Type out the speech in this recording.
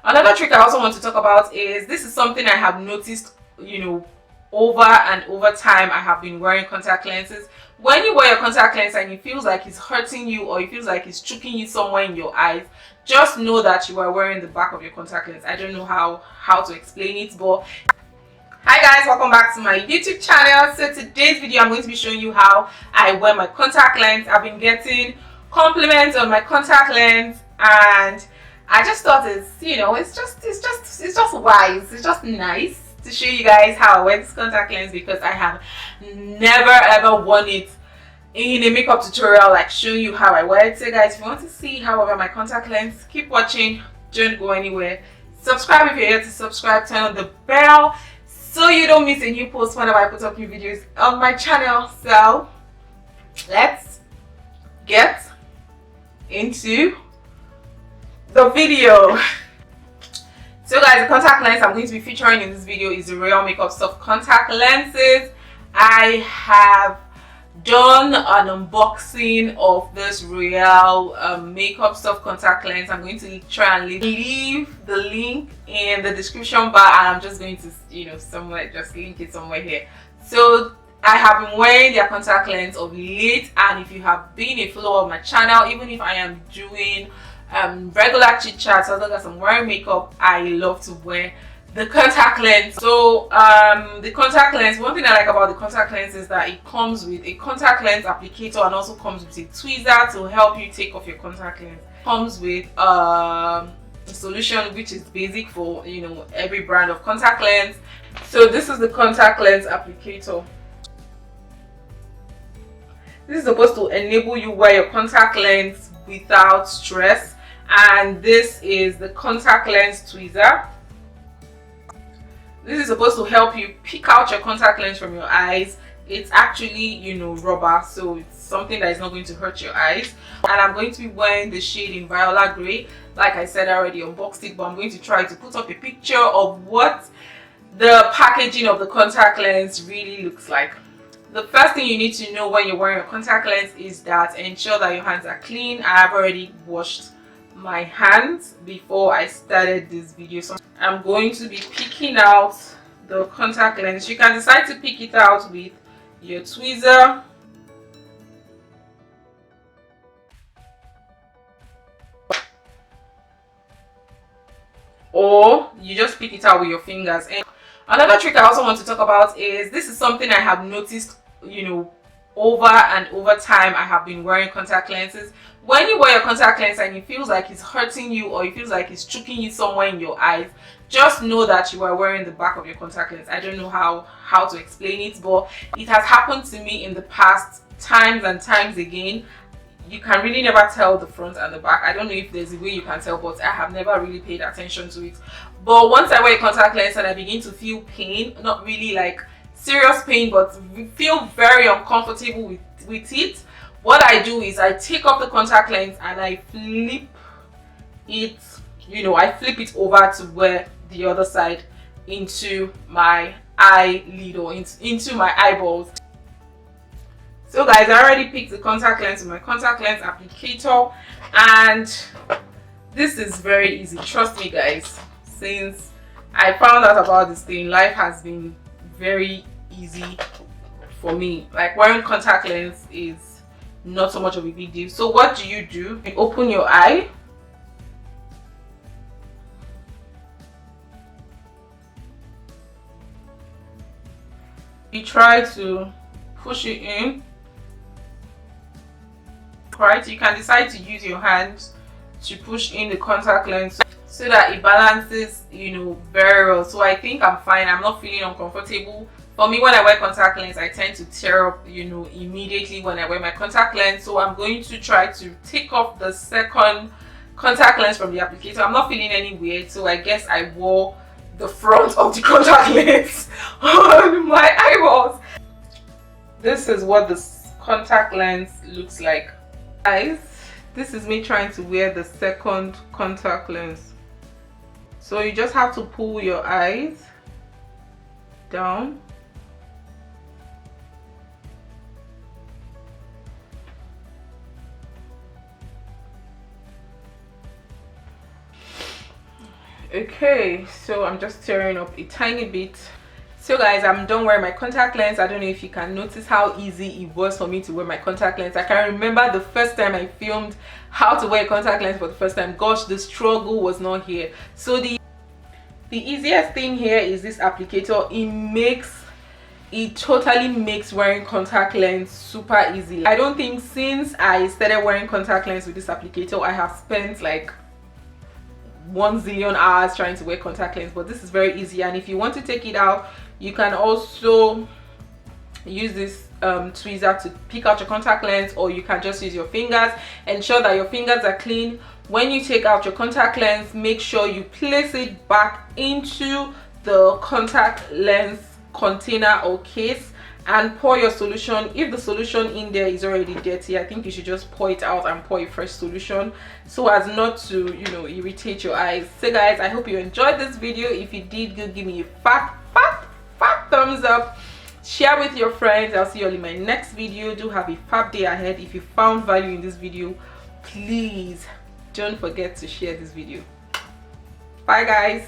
Another trick I also want to talk about is, this is something I have noticed, over and over time. I have been wearing contact lenses. When you wear your contact lens and it feels like it's hurting you, or it feels like it's choking you somewhere in your eyes, just know that you are wearing the back of your contact lens. I don't know how to explain it, but hi guys, welcome back to my YouTube channel. So today's video I'm going to be showing you how I wear my contact lens. I've been getting compliments on my contact lens, and I just thought it's just wise, it's just nice to show you guys how I wear this contact lens, because I have never ever worn it in a makeup tutorial, like showing you how I wear it. So guys, if you want to see how I wear my contact lens, keep watching, don't go anywhere. Subscribe if you're here to subscribe, turn on the bell so you don't miss a new post whenever I put up new videos on my channel. So let's get into the video. So guys, the contact lens I'm going to be featuring in this video is the Royal Makeup Soft Contact Lenses. I have done an unboxing of this Royal Makeup Soft Contact Lens. I'm going to try and leave the link in the description bar, and I'm just going to somewhere just link it somewhere here. So I have been wearing their contact lens of late, and if you have been a follower of my channel, even if I am doing regular chit chats, as long as I'm wearing makeup, I love to wear the contact lens. So the contact lens, one thing I like about the contact lens is that it comes with a contact lens applicator, and also comes with a tweezer to help you take off your contact lens. Comes with a solution which is basic for every brand of contact lens. So this is the contact lens applicator. This is supposed to enable you wear your contact lens without stress, and this is the contact lens tweezer. This is supposed to help you pick out your contact lens from your eyes. It's actually rubber, so it's something that is not going to hurt your eyes. And I'm going to be wearing the shade in Viola Grey. Like I said, I already unboxed it, but I'm going to try to put up a picture of what the packaging of the contact lens really looks like. The first thing you need to know when you're wearing a contact lens is that ensure that your hands are clean. I have already washed my hands before I started this video, so I'm going to be picking out the contact lens. You can decide to pick it out with your tweezer, or you just pick it out with your fingers. And another trick I also want to talk about is, this is something I have noticed over and over time. I have been wearing contact lenses. When you wear your contact lens and it feels like it's hurting you, or it feels like it's choking you somewhere in your eyes, just know that you are wearing the back of your contact lens. I don't know how to explain it, but it has happened to me in the past times and times again. You can really never tell the front and the back. I don't know if there's a way you can tell, but I have never really paid attention to it. But once I wear a contact lens and I begin to feel pain, not really like serious pain, but feel very uncomfortable with it, what I do is I take off the contact lens and I flip it, I flip it over to where the other side into my eyelid, or into my eyeballs. So guys, I already picked the contact lens with my contact lens applicator, and this is very easy. Trust me guys, since I found out about this thing, life has been very easy for me. Like, wearing contact lens is not so much of a big deal. So what do? You open your eye, you try to push it in. Right, you can decide to use your hands to push in the contact lens so that it balances very well. So I think I'm fine. I'm not feeling uncomfortable. For me, when I wear contact lens, I tend to tear up immediately when I wear my contact lens. So I'm going to try to take off the second contact lens from the applicator. I'm not feeling any weird, so I guess I wore the front of the contact lens on my eyeballs. This is what the contact lens looks like. Guys, this is me trying to wear the second contact lens. So you just have to pull your eyes down, Okay, so I'm just tearing up a tiny bit. So guys, I'm done wearing my contact lens. I don't know if you can notice how easy it was for me to wear my contact lens. I can remember the first time I filmed how to wear a contact lens for the first time. Gosh, the struggle was not here. So the easiest thing here is this applicator. It totally makes wearing contact lens super easy. I don't think since I started wearing contact lens with this applicator I have spent like 1 zillion hours trying to wear contact lens, but this is very easy. And if you want to take it out, you can also use this tweezer to pick out your contact lens, or you can just use your fingers. Ensure that your fingers are clean. When you take out your contact lens, make sure you place it back into the contact lens container or case and pour your solution. If the solution in there is already dirty, I think you should just pour it out and pour a fresh solution so as not to, you know, irritate your eyes. So guys, I hope you enjoyed this video. If you did, go give me a fat thumbs up. Share with your friends. I'll see you all in my next video. Do have a fab day ahead. If you found value in this video, please don't forget to share this video. Bye guys.